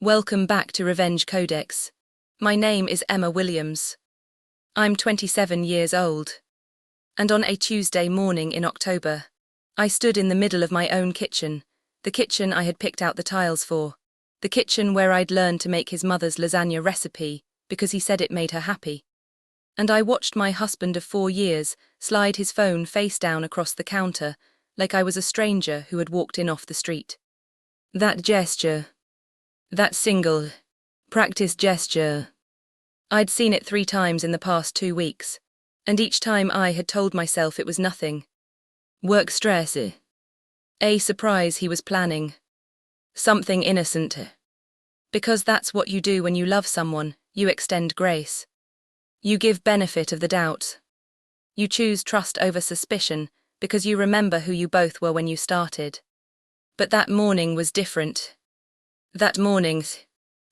Welcome back to Revenge Codex. My name is Emma Williams. I'm 27 years old. And on a Tuesday morning in October, I stood in the middle of my own kitchen, the kitchen I had picked out the tiles for, the kitchen where I'd learned to make his mother's lasagna recipe because he said it made her happy. And I watched my husband of 4 years slide his phone face down across the counter like I was a stranger who had walked in off the street. That gesture. That single, practiced gesture. I'd seen it 3 times in the past 2 weeks, and each time I had told myself it was nothing. Work stress. A surprise he was planning. Something innocent. Because that's what you do when you love someone, you extend grace. You give benefit of the doubt. You choose trust over suspicion because you remember who you both were when you started. But that morning was different. That morning,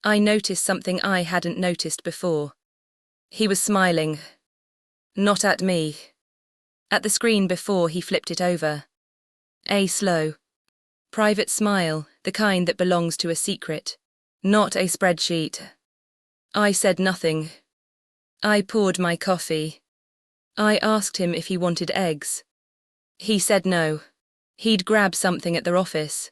I noticed something I hadn't noticed before. He was smiling. Not at me. At the screen before he flipped it over. A slow, private smile, the kind that belongs to a secret, not a spreadsheet. I said nothing. I poured my coffee. I asked him if he wanted eggs. He said no. He'd grab something at their office.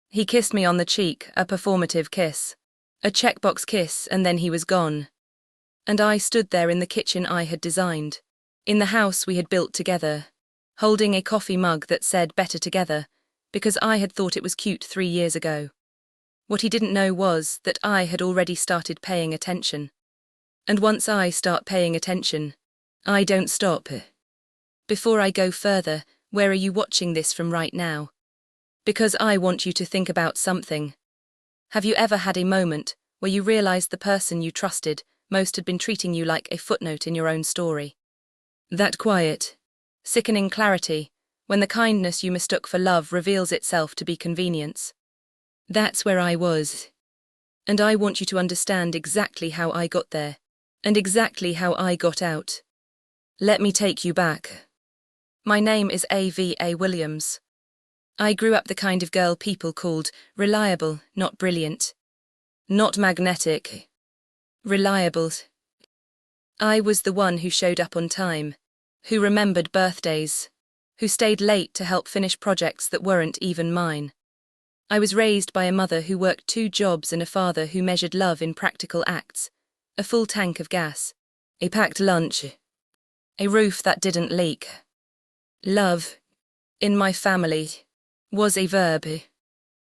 He kissed me on the cheek, a performative kiss. A checkbox kiss, and then he was gone. And I stood there in the kitchen I had designed, in the house we had built together, holding a coffee mug that said "Better Together," because I had thought it was cute 3 years ago. What he didn't know was that I had already started paying attention. And once I start paying attention, I don't stop. Before I go further, where are you watching this from right now? Because I want you to think about something. Have you ever had a moment where you realized the person you trusted most had been treating you like a footnote in your own story? That quiet, sickening clarity, when the kindness you mistook for love reveals itself to be convenience. That's where I was. And I want you to understand exactly how I got there, and exactly how I got out. Let me take you back. My name is A.V.A. Williams. I grew up the kind of girl people called reliable, not brilliant. Not magnetic. Reliable. I was the one who showed up on time, who remembered birthdays, who stayed late to help finish projects that weren't even mine. I was raised by a mother who worked 2 jobs and a father who measured love in practical acts, a full tank of gas, a packed lunch, a roof that didn't leak. Love, in my family, was a verb.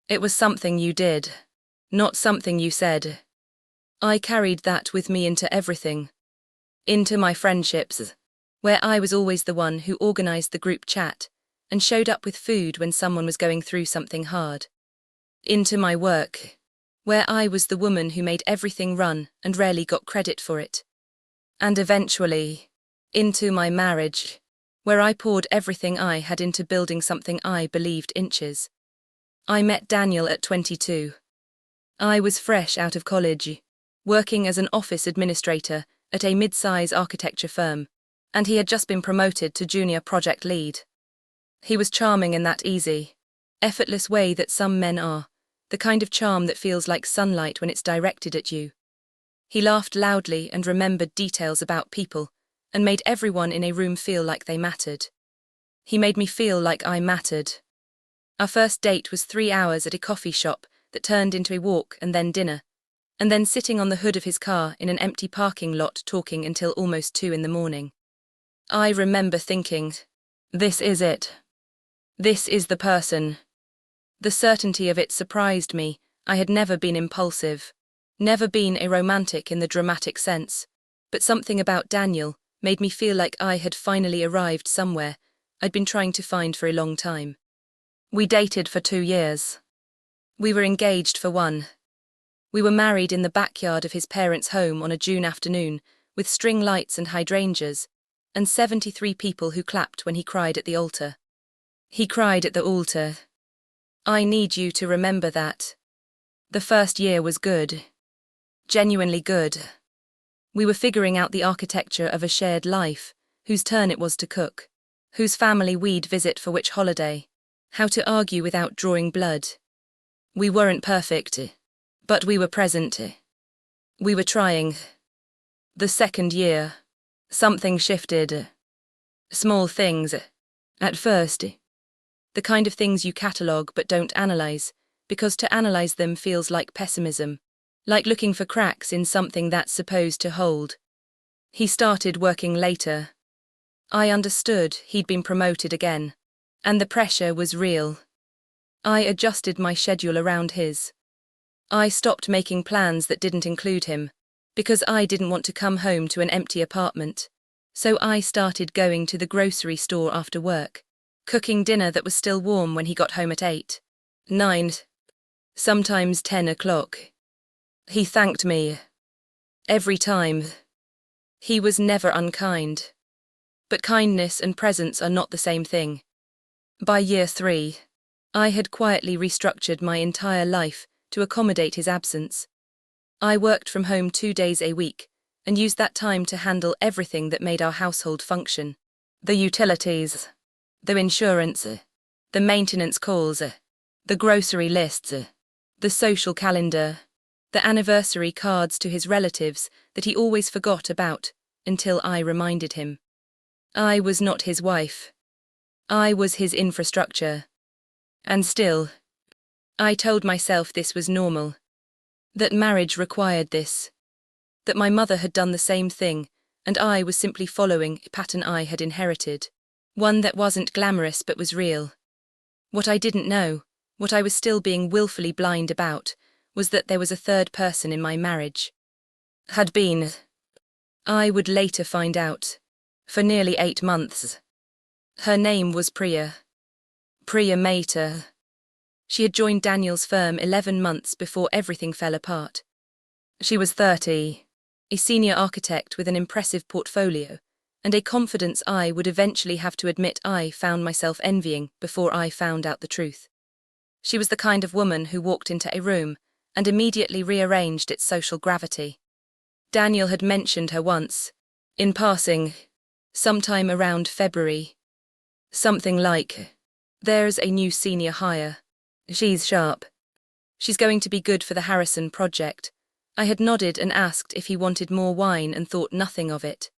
It was something you did, not something you said. I carried that with me into everything. Into my friendships, where I was always the one who organized the group chat and showed up with food when someone was going through something hard. Into my work, where I was the woman who made everything run and rarely got credit for it. And eventually, into my marriage, where I poured everything I had into building something I believed inches. I met Daniel at 22. I was fresh out of college, working as an office administrator at a mid-size architecture firm, and he had just been promoted to junior project lead. He was charming in that easy, effortless way that some men are, the kind of charm that feels like sunlight when it's directed at you. He laughed loudly and remembered details about people, and made everyone in a room feel like they mattered. He made me feel like I mattered. Our first date was 3 hours at a coffee shop that turned into a walk and then dinner, and then sitting on the hood of his car in an empty parking lot talking until almost 2 in the morning. I remember thinking, this is it. This is the person. The certainty of it surprised me. I had never been impulsive, never been a romantic in the dramatic sense, but something about Daniel made me feel like I had finally arrived somewhere I'd been trying to find for a long time. We dated for 2 years. We were engaged for 1. We were married in the backyard of his parents' home on a June afternoon, with string lights and hydrangeas, and 73 people who clapped when he cried at the altar. He cried at the altar. I need you to remember that. The first year was good. Genuinely good. We were figuring out the architecture of a shared life, whose turn it was to cook, whose family we'd visit for which holiday, how to argue without drawing blood. We weren't perfect, But we were present. We were trying. The second year, something shifted. Small things. At first. The kind of things you catalogue but don't analyze, because to analyze them feels like pessimism, like looking for cracks in something that's supposed to hold. He started working later. I understood he'd been promoted again, and the pressure was real. I adjusted my schedule around his. I stopped making plans that didn't include him, because I didn't want to come home to an empty apartment. So I started going to the grocery store after work, cooking dinner that was still warm when he got home at 8, 9, sometimes 10 o'clock. He thanked me. Every time. He was never unkind. But kindness and presence are not the same thing. By year 3, I had quietly restructured my entire life to accommodate his absence. I worked from home 2 days a week and used that time to handle everything that made our household function. The utilities, the insurance, the maintenance calls, the grocery lists, the social calendar, the anniversary cards to his relatives that he always forgot about until I reminded him. I was not his wife. I was his infrastructure. And still, I told myself this was normal, that marriage required this, that my mother had done the same thing, and I was simply following a pattern I had inherited, one that wasn't glamorous but was real. What I didn't know, what I was still being willfully blind about, was that there was a third person in my marriage. Had been. I would later find out. For nearly 8 months. Her name was Priya. Priya Mehta. She had joined Daniel's firm 11 months before everything fell apart. She was 30, a senior architect with an impressive portfolio, and a confidence I would eventually have to admit I found myself envying before I found out the truth. She was the kind of woman who walked into a room and immediately rearranged its social gravity. Daniel had mentioned her once, in passing, sometime around February. Something like, "There's a new senior hire. She's sharp. She's going to be good for the Harrison project." I had nodded and asked if he wanted more wine and thought nothing of it.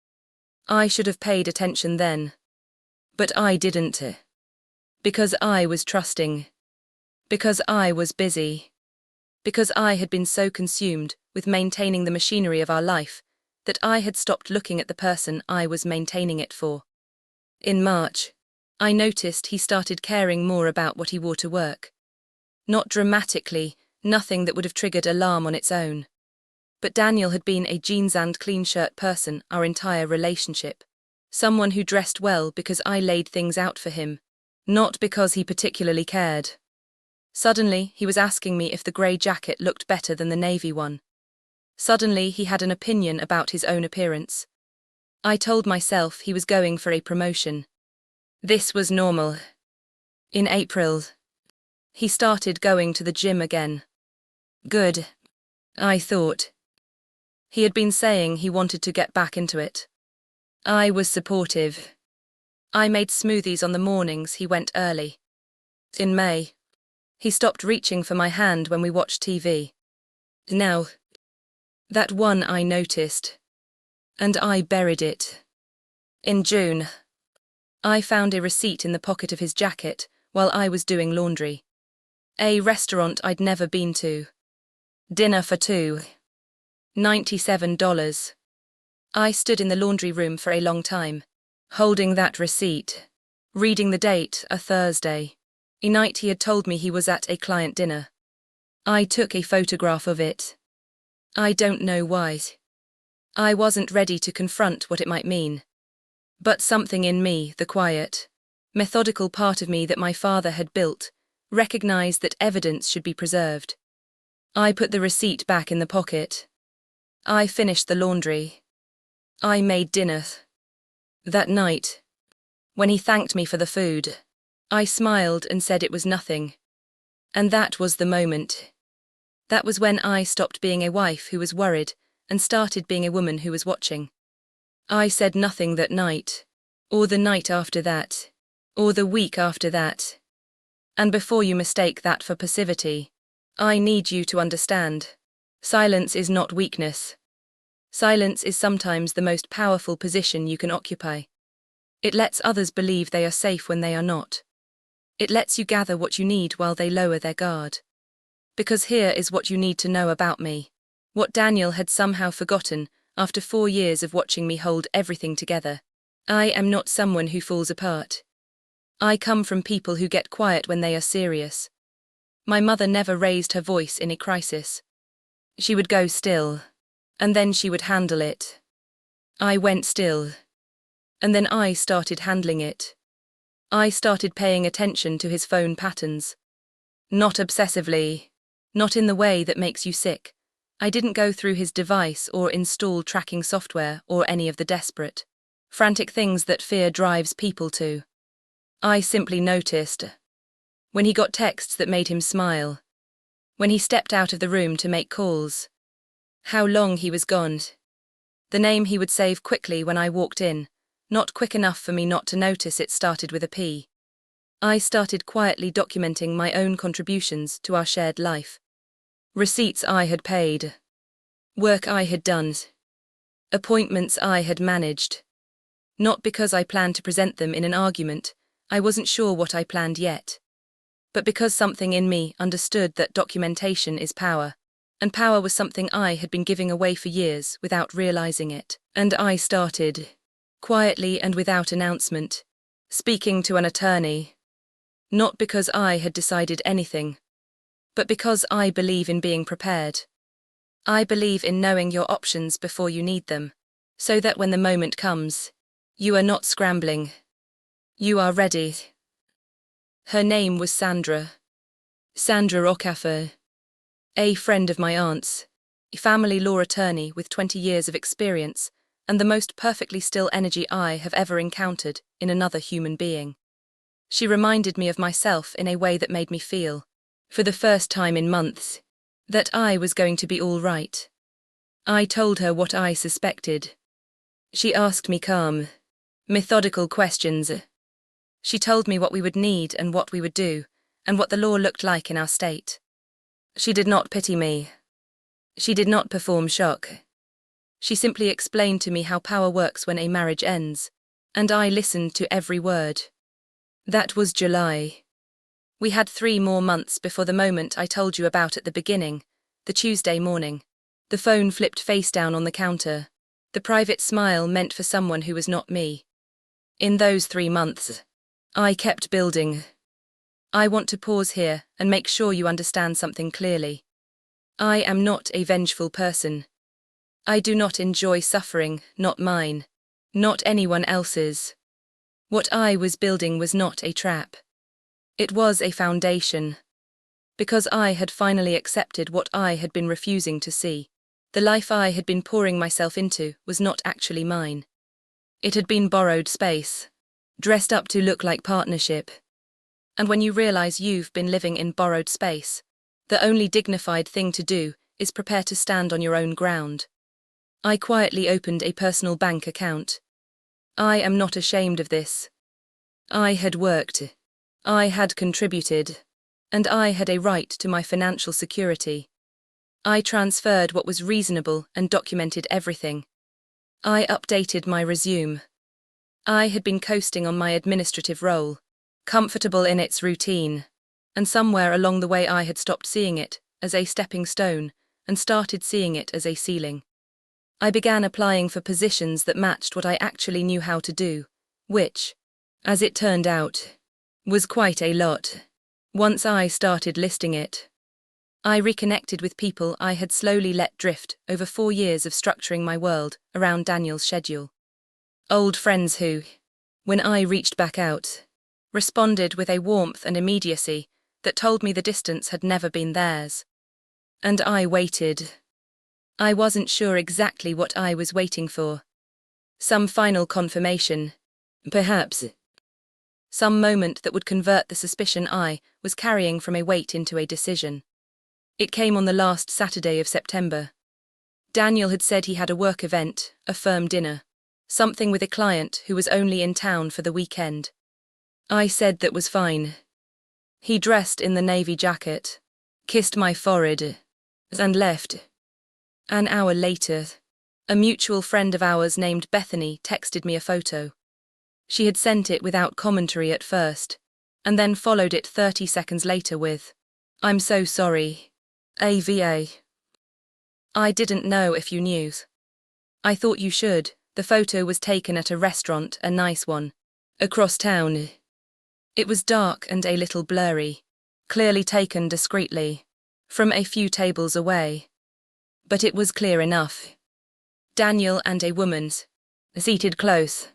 I should have paid attention then. But I didn't. Because I was trusting. Because I was busy. Because I had been so consumed with maintaining the machinery of our life that I had stopped looking at the person I was maintaining it for. In March, I noticed he started caring more about what he wore to work. Not dramatically, nothing that would have triggered alarm on its own. But Daniel had been a jeans and clean shirt person our entire relationship. Someone who dressed well because I laid things out for him, not because he particularly cared. Suddenly, he was asking me if the grey jacket looked better than the navy one. Suddenly, he had an opinion about his own appearance. I told myself he was going for a promotion. This was normal. In April, he started going to the gym again. Good, I thought. He had been saying he wanted to get back into it. I was supportive. I made smoothies on the mornings he went early. In May, he stopped reaching for my hand when we watched TV. Now, that one I noticed, and I buried it. In June, I found a receipt in the pocket of his jacket while I was doing laundry. A restaurant I'd never been to. Dinner for 2. $97. I stood in the laundry room for a long time, holding that receipt, reading the date, a Thursday, a night he had told me he was at a client dinner. I took a photograph of it. I don't know why. I wasn't ready to confront what it might mean. But something in me, the quiet, methodical part of me that my father had built, recognized that evidence should be preserved. I put the receipt back in the pocket. I finished the laundry. I made dinner. That night, when he thanked me for the food, I smiled and said it was nothing. And that was the moment. That was when I stopped being a wife who was worried and started being a woman who was watching. I said nothing that night, or the night after that, or the week after that. And before you mistake that for passivity, I need you to understand. Silence is not weakness. Silence is sometimes the most powerful position you can occupy. It lets others believe they are safe when they are not. It lets you gather what you need while they lower their guard. Because here is what you need to know about me. What Daniel had somehow forgotten after 4 years of watching me hold everything together. I am not someone who falls apart. I come from people who get quiet when they are serious. My mother never raised her voice in a crisis. She would go still, and then she would handle it. I went still, and then I started handling it. I started paying attention to his phone patterns. Not obsessively, not in the way that makes you sick. I didn't go through his device or install tracking software or any of the desperate, frantic things that fear drives people to. I simply noticed. When he got texts that made him smile. When he stepped out of the room to make calls. How long he was gone. The name he would save quickly when I walked in, not quick enough for me not to notice it started with a P. I started quietly documenting my own contributions to our shared life. Receipts I had paid. Work I had done. Appointments I had managed. Not because I planned to present them in an argument, I wasn't sure what I planned yet. But because something in me understood that documentation is power, and power was something I had been giving away for years without realizing it. And I started, quietly and without announcement, speaking to an attorney. Not because I had decided anything, but because I believe in being prepared. I believe in knowing your options before you need them, so that when the moment comes, you are not scrambling. You are ready. Her name was Sandra. Sandra Okafor. A friend of my aunt's, a family law attorney with 20 years of experience and the most perfectly still energy I have ever encountered in another human being. She reminded me of myself in a way that made me feel, for the first time in months, that I was going to be all right. I told her what I suspected. She asked me calm, methodical questions. She told me what we would need and what we would do, and what the law looked like in our state. She did not pity me. She did not perform shock. She simply explained to me how power works when a marriage ends, and I listened to every word. That was July. We had 3 more months before the moment I told you about at the beginning, the Tuesday morning. The phone flipped face down on the counter. The private smile meant for someone who was not me. In those 3 months, I kept building. I want to pause here and make sure you understand something clearly. I am not a vengeful person. I do not enjoy suffering, not mine, not anyone else's. What I was building was not a trap. It was a foundation. Because I had finally accepted what I had been refusing to see. The life I had been pouring myself into was not actually mine. It had been borrowed space, dressed up to look like partnership. And when you realize you've been living in borrowed space, the only dignified thing to do is prepare to stand on your own ground. I quietly opened a personal bank account. I am not ashamed of this. I had worked. I had contributed. And I had a right to my financial security. I transferred what was reasonable and documented everything. I updated my resume. I had been coasting on my administrative role, comfortable in its routine, and somewhere along the way I had stopped seeing it as a stepping stone and started seeing it as a ceiling. I began applying for positions that matched what I actually knew how to do, which, as it turned out, was quite a lot. Once I started listing it, I reconnected with people I had slowly let drift over 4 years of structuring my world around Daniel's schedule. Old friends who, when I reached back out, responded with a warmth and immediacy that told me the distance had never been theirs. And I waited. I wasn't sure exactly what I was waiting for. Some final confirmation, perhaps. Some moment that would convert the suspicion I was carrying from a wait into a decision. It came on the last Saturday of September. Daniel had said he had a work event, a firm dinner, something with a client who was only in town for the weekend. I said that was fine. He dressed in the navy jacket, kissed my forehead, and left. An hour later, a mutual friend of ours named Bethany texted me a photo. She had sent it without commentary at first, and then followed it 30 seconds later with, "I'm so sorry. AVA. I didn't know if you knew. I thought you should." The photo was taken at a restaurant, a nice one, across town. It was dark and a little blurry, clearly taken discreetly, from a few tables away. But it was clear enough. Daniel and a woman, seated close,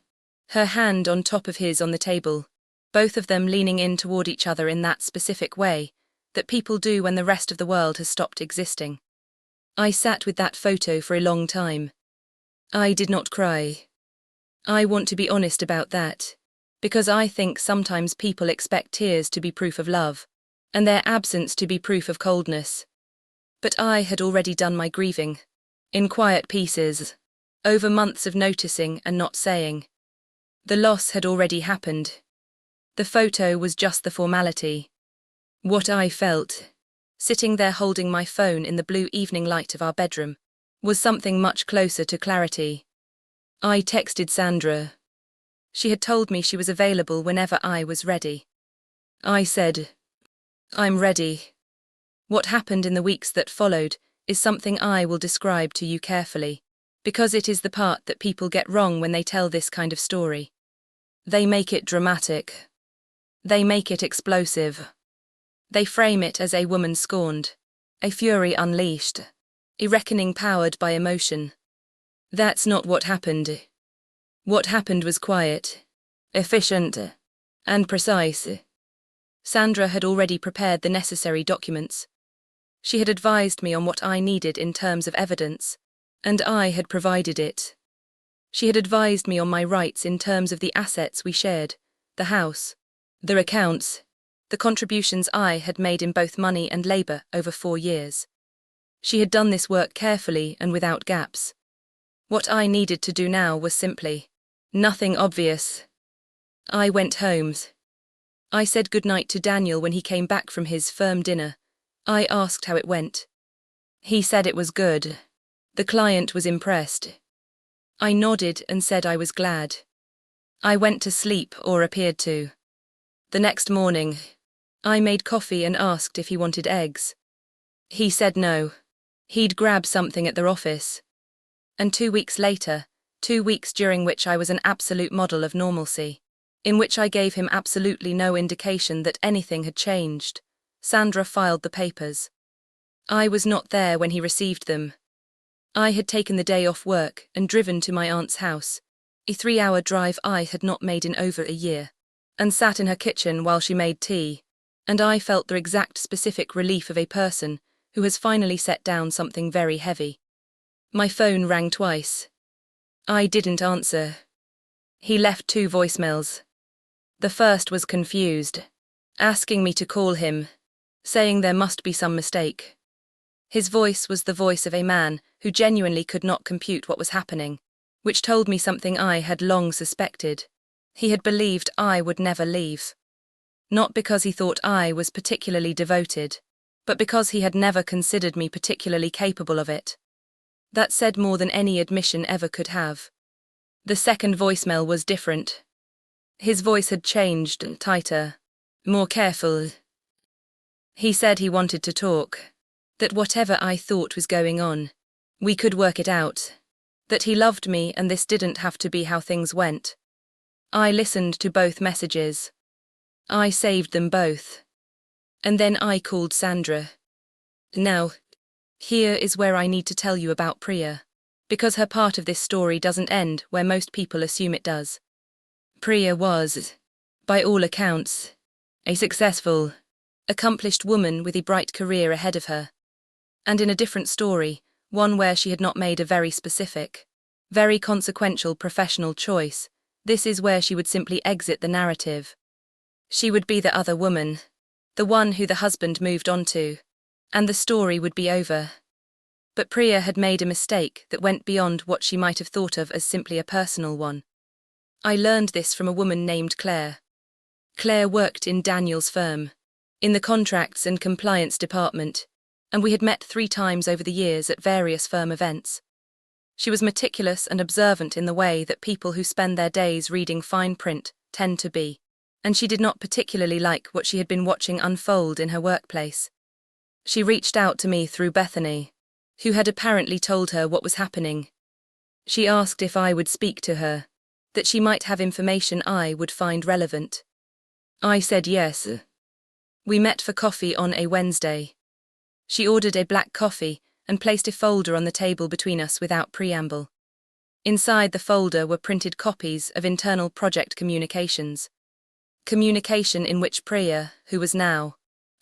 her hand on top of his on the table, both of them leaning in toward each other in that specific way that people do when the rest of the world has stopped existing. I sat with that photo for a long time. I did not cry. I want to be honest about that, because I think sometimes people expect tears to be proof of love, and their absence to be proof of coldness. But I had already done my grieving, in quiet pieces, over months of noticing and not saying. The loss had already happened. The photo was just the formality. What I felt, sitting there holding my phone in the blue evening light of our bedroom, was something much closer to clarity. I texted Sandra. She had told me she was available whenever I was ready. I said, "I'm ready." What happened in the weeks that followed is something I will describe to you carefully, because it is the part that people get wrong when they tell this kind of story. They make it dramatic. They make it explosive. They frame it as a woman scorned, a fury unleashed, a reckoning powered by emotion. That's not what happened. What happened was quiet, efficient, and precise. Sandra had already prepared the necessary documents. She had advised me on what I needed in terms of evidence, and I had provided it. She had advised me on my rights in terms of the assets we shared, the house, the accounts, the contributions I had made in both money and labor over 4 years. She had done this work carefully and without gaps. What I needed to do now was simply nothing obvious. I went home. I said goodnight to Daniel when he came back from his firm dinner. I asked how it went. He said it was good. The client was impressed. I nodded and said I was glad. I went to sleep, or appeared to. The next morning, I made coffee and asked if he wanted eggs. He said no. He'd grab something at their office. And 2 weeks later, 2 weeks during which I was an absolute model of normalcy, in which I gave him absolutely no indication that anything had changed, Sandra filed the papers. I was not there when he received them. I had taken the day off work and driven to my aunt's house, a 3-hour drive I had not made in over a year, and sat in her kitchen while she made tea, and I felt the exact specific relief of a person who has finally set down something very heavy. My phone rang twice. I didn't answer. He left 2 voicemails. The first was confused, asking me to call him, saying there must be some mistake. His voice was the voice of a man who genuinely could not compute what was happening, which told me something I had long suspected. He had believed I would never leave. Not because he thought I was particularly devoted, but because he had never considered me particularly capable of it. That said more than any admission ever could have. The second voicemail was different. His voice had changed, tighter, more careful. He said he wanted to talk, that whatever I thought was going on, we could work it out, that he loved me and this didn't have to be how things went. I listened to both messages. I saved them both. And then I called Sandra. Now, here is where I need to tell you about Priya, because her part of this story doesn't end where most people assume it does. Priya was, by all accounts, a successful, accomplished woman with a bright career ahead of her. And in a different story, one where she had not made a very specific, very consequential professional choice, this is where she would simply exit the narrative. She would be the other woman, the one who the husband moved on to, and the story would be over. But Priya had made a mistake that went beyond what she might have thought of as simply a personal one. I learned this from a woman named Claire. Claire worked in Daniel's firm, in the contracts and compliance department, and we had met 3 times over the years at various firm events. She was meticulous and observant in the way that people who spend their days reading fine print tend to be, and she did not particularly like what she had been watching unfold in her workplace. She reached out to me through Bethany, who had apparently told her what was happening. She asked if I would speak to her, that she might have information I would find relevant. I said yes. We met for coffee on a Wednesday. She ordered a black coffee and placed a folder on the table between us without preamble. Inside the folder were printed copies of internal project communications. Communication in which Priya, who was now,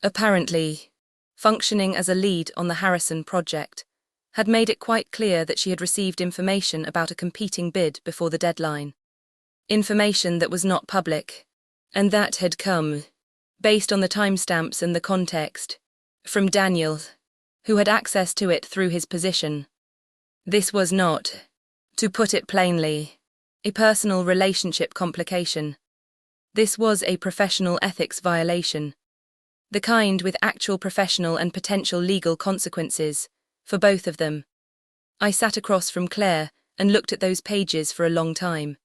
apparently, functioning as a lead on the Harrison project, had made it quite clear that she had received information about a competing bid before the deadline. Information that was not public, and that had come, based on the timestamps and the context, from Daniel, who had access to it through his position. This was not, to put it plainly, a personal relationship complication. This was a professional ethics violation, the kind with actual professional and potential legal consequences, for both of them. I sat across from Claire and looked at those pages for a long time.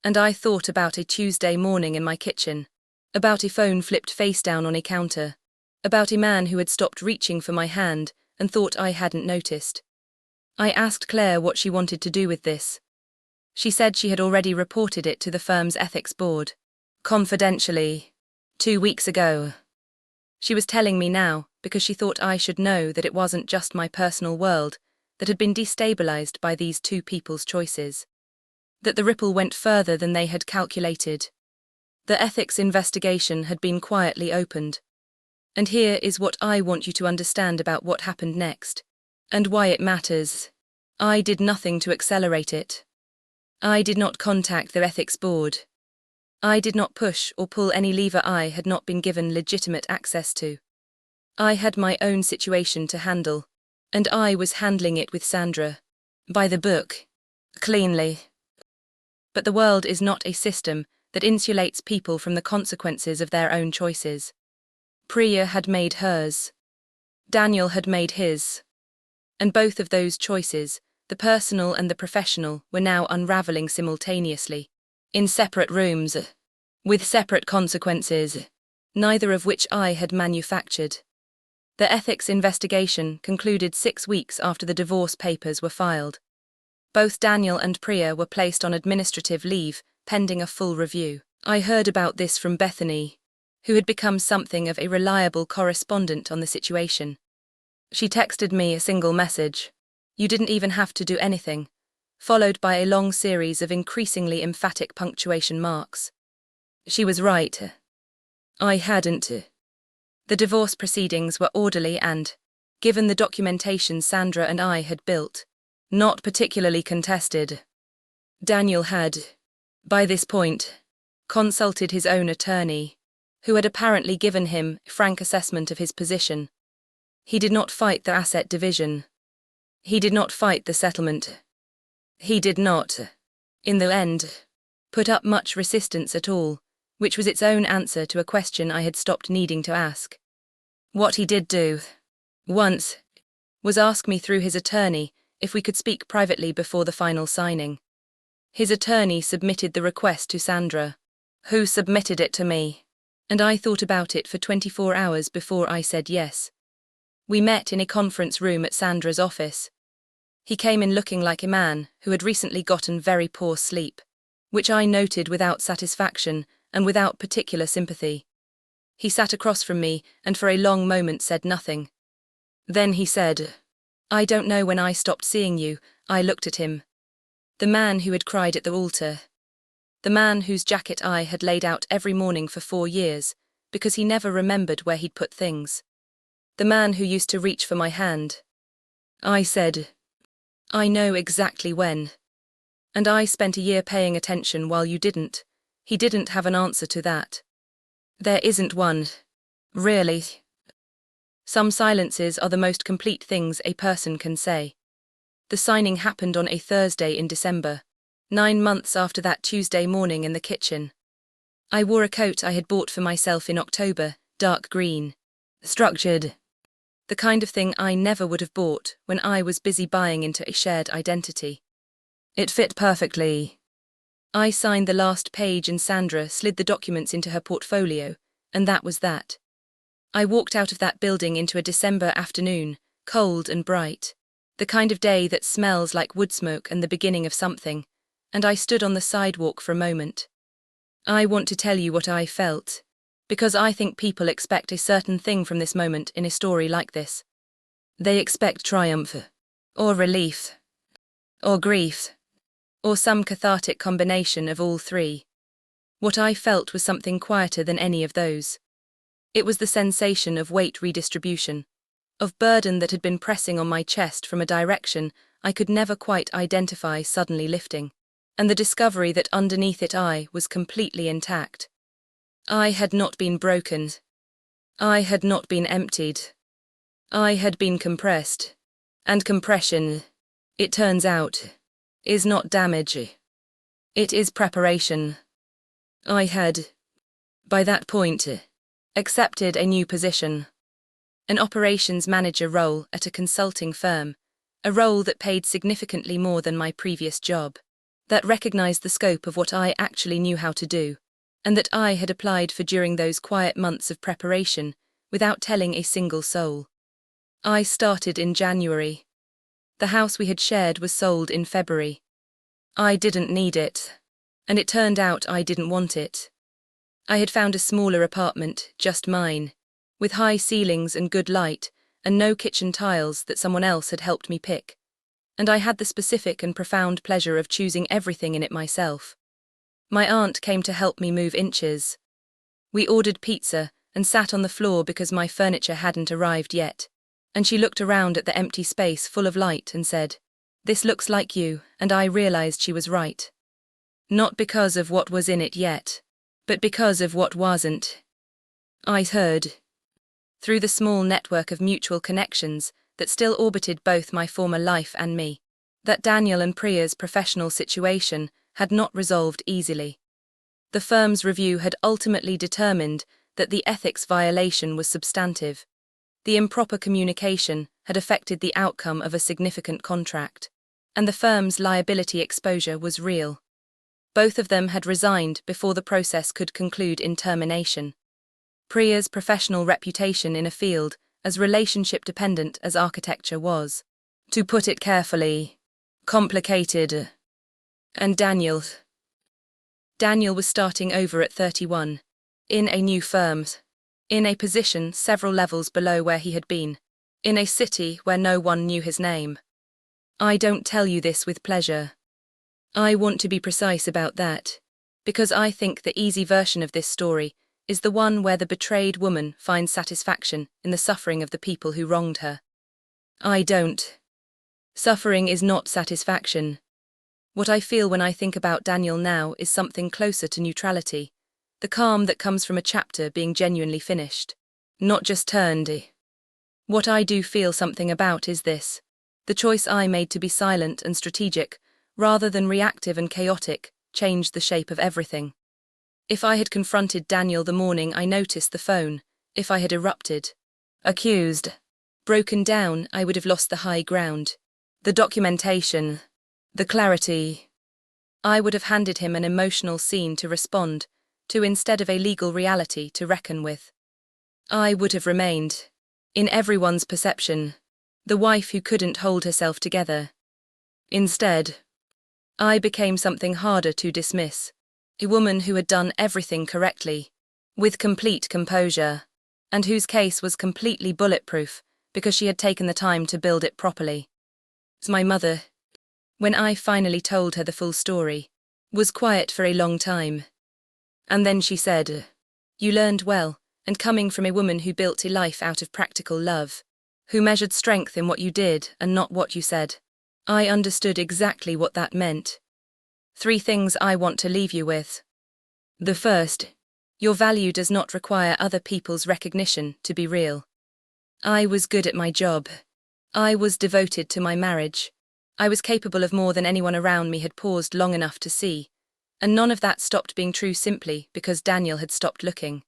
And I thought about a Tuesday morning in my kitchen, about a phone flipped face down on a counter, about a man who had stopped reaching for my hand and thought I hadn't noticed. I asked Claire what she wanted to do with this. She said she had already reported it to the firm's ethics board, confidentially, 2 weeks ago. She was telling me now because she thought I should know that it wasn't just my personal world that had been destabilized by these 2 people's choices. That the ripple went further than they had calculated. The ethics investigation had been quietly opened. And here is what I want you to understand about what happened next, and why it matters. I did nothing to accelerate it. I did not contact the ethics board. I did not push or pull any lever I had not been given legitimate access to. I had my own situation to handle, and I was handling it with Sandra, by the book, cleanly. But the world is not a system that insulates people from the consequences of their own choices. Priya had made hers. Daniel had made his. And both of those choices, the personal and the professional, were now unraveling simultaneously, in separate rooms, with separate consequences, neither of which I had manufactured. The ethics investigation concluded 6 weeks after the divorce papers were filed. Both Daniel and Priya were placed on administrative leave, pending a full review. I heard about this from Bethany, who had become something of a reliable correspondent on the situation. She texted me a single message, "You didn't even have to do anything," followed by a long series of increasingly emphatic punctuation marks. She was right. I hadn't. The divorce proceedings were orderly and, given the documentation Sandra and I had built, not particularly contested. Daniel had, by this point, consulted his own attorney, who had apparently given him a frank assessment of his position. He did not fight the asset division. He did not fight the settlement. He did not, in the end, put up much resistance at all, which was its own answer to a question I had stopped needing to ask. What he did do, once, was ask me through his attorney if we could speak privately before the final signing. His attorney submitted the request to Sandra, who submitted it to me, and I thought about it for 24 hours before I said yes. We met in a conference room at Sandra's office. He came in looking like a man who had recently gotten very poor sleep, which I noted without satisfaction and without particular sympathy. He sat across from me and for a long moment said nothing. Then he said, "I don't know when I stopped seeing you." I looked at him. The man who had cried at the altar. The man whose jacket I had laid out every morning for 4 years, because he never remembered where he'd put things. The man who used to reach for my hand. I said, "I know exactly when. And I spent a year paying attention while you didn't." He didn't have an answer to that. There isn't one. Really. Some silences are the most complete things a person can say. The signing happened on a Thursday in December, 9 months after that Tuesday morning in the kitchen. I wore a coat I had bought for myself in October, dark green, structured. The kind of thing I never would have bought when I was busy buying into a shared identity. It fit perfectly. I signed the last page and Sandra slid the documents into her portfolio, and that was that. I walked out of that building into a December afternoon, cold and bright, the kind of day that smells like wood smoke and the beginning of something, and I stood on the sidewalk for a moment. I want to tell you what I felt, because I think people expect a certain thing from this moment in a story like this. They expect triumph, or relief, or grief, or some cathartic combination of all three. What I felt was something quieter than any of those. It was the sensation of weight redistribution, of burden that had been pressing on my chest from a direction I could never quite identify suddenly lifting, and the discovery that underneath it I was completely intact. I had not been broken. I had not been emptied. I had been compressed. And compression, it turns out, is not damage. It is preparation. I had, by that point, accepted a new position. An operations manager role at a consulting firm, a role that paid significantly more than my previous job, that recognized the scope of what I actually knew how to do, and that I had applied for during those quiet months of preparation without telling a single soul. I started in January. The house we had shared was sold in February. I didn't need it, and it turned out I didn't want it. I had found a smaller apartment, just mine, with high ceilings and good light, and no kitchen tiles that someone else had helped me pick. And I had the specific and profound pleasure of choosing everything in it myself. My aunt came to help me move inches. We ordered pizza and sat on the floor because my furniture hadn't arrived yet, and she looked around at the empty space full of light and said, "This looks like you," and I realized she was right. Not because of what was in it yet, but because of what wasn't. I heard, through the small network of mutual connections that still orbited both my former life and me, that Daniel and Priya's professional situation had not resolved easily. The firm's review had ultimately determined that the ethics violation was substantive. The improper communication had affected the outcome of a significant contract, and the firm's liability exposure was real. Both of them had resigned before the process could conclude in termination. Priya's professional reputation in a field as relationship-dependent as architecture was, to put it carefully, complicated. And Daniel was starting over at 31, in a new firm, in a position several levels below where he had been, in a city where no one knew his name. I don't tell you this with pleasure. I want to be precise about that, because I think the easy version of this story is the one where the betrayed woman finds satisfaction in the suffering of the people who wronged her. I don't. Suffering is not satisfaction. What I feel when I think about Daniel now is something closer to neutrality, the calm that comes from a chapter being genuinely finished, not just turned. What I do feel something about is this: the choice I made to be silent and strategic, rather than reactive and chaotic, changed the shape of everything. If I had confronted Daniel the morning I noticed the phone, if I had erupted, accused, broken down, I would have lost the high ground, the documentation, the clarity. I would have handed him an emotional scene to respond to instead of a legal reality to reckon with. I would have remained, in everyone's perception, the wife who couldn't hold herself together. Instead, I became something harder to dismiss, a woman who had done everything correctly, with complete composure, and whose case was completely bulletproof because she had taken the time to build it properly. My mother, when I finally told her the full story, was quiet for a long time. And then she said, "You learned well, and coming from a woman who built a life out of practical love, who measured strength in what you did and not what you said, I understood exactly what that meant. 3 things I want to leave you with. The first, your value does not require other people's recognition to be real. I was good at my job. I was devoted to my marriage. I was capable of more than anyone around me had paused long enough to see, and none of that stopped being true simply because Daniel had stopped looking.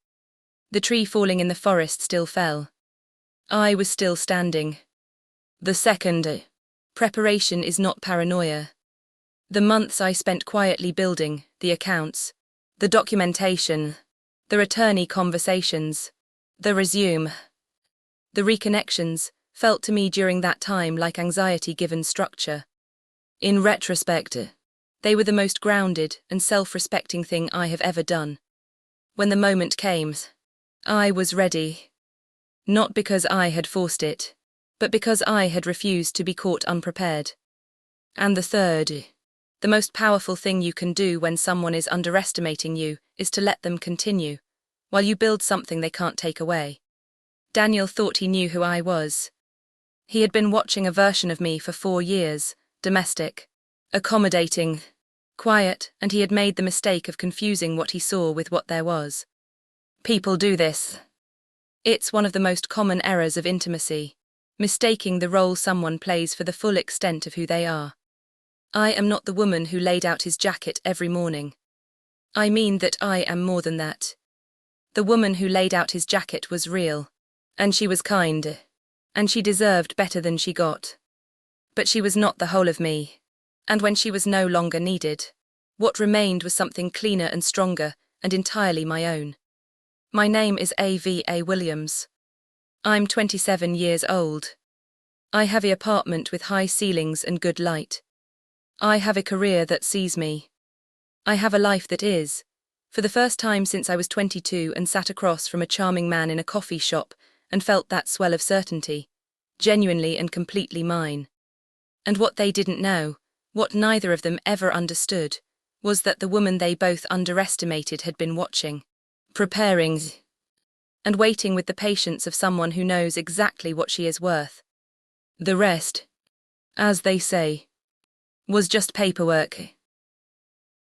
The tree falling in the forest still fell. I was still standing. The second, preparation is not paranoia. The months I spent quietly building, the accounts, the documentation, the attorney conversations, the resume, the reconnections, felt to me during that time like anxiety given structure. In retrospect, they were the most grounded and self-respecting thing I have ever done. When the moment came, I was ready. Not because I had forced it, but because I had refused to be caught unprepared. And the third, the most powerful thing you can do when someone is underestimating you is to let them continue, while you build something they can't take away. Daniel thought he knew who I was. He had been watching a version of me for 4 years, domestic, accommodating, quiet, and he had made the mistake of confusing what he saw with what there was. People do this. It's one of the most common errors of intimacy, mistaking the role someone plays for the full extent of who they are. I am not the woman who laid out his jacket every morning. I mean that I am more than that. The woman who laid out his jacket was real, and she was kind, and she deserved better than she got. But she was not the whole of me, and when she was no longer needed, what remained was something cleaner and stronger, and entirely my own. My name is A.V.A. Williams. I'm 27 years old. I have an apartment with high ceilings and good light. I have a career that sees me. I have a life that is, for the first time since I was 22 and sat across from a charming man in a coffee shop and felt that swell of certainty, genuinely and completely mine. And what they didn't know, what neither of them ever understood, was that the woman they both underestimated had been watching, preparing, and waiting with the patience of someone who knows exactly what she is worth. The rest, as they say, was just paperwork.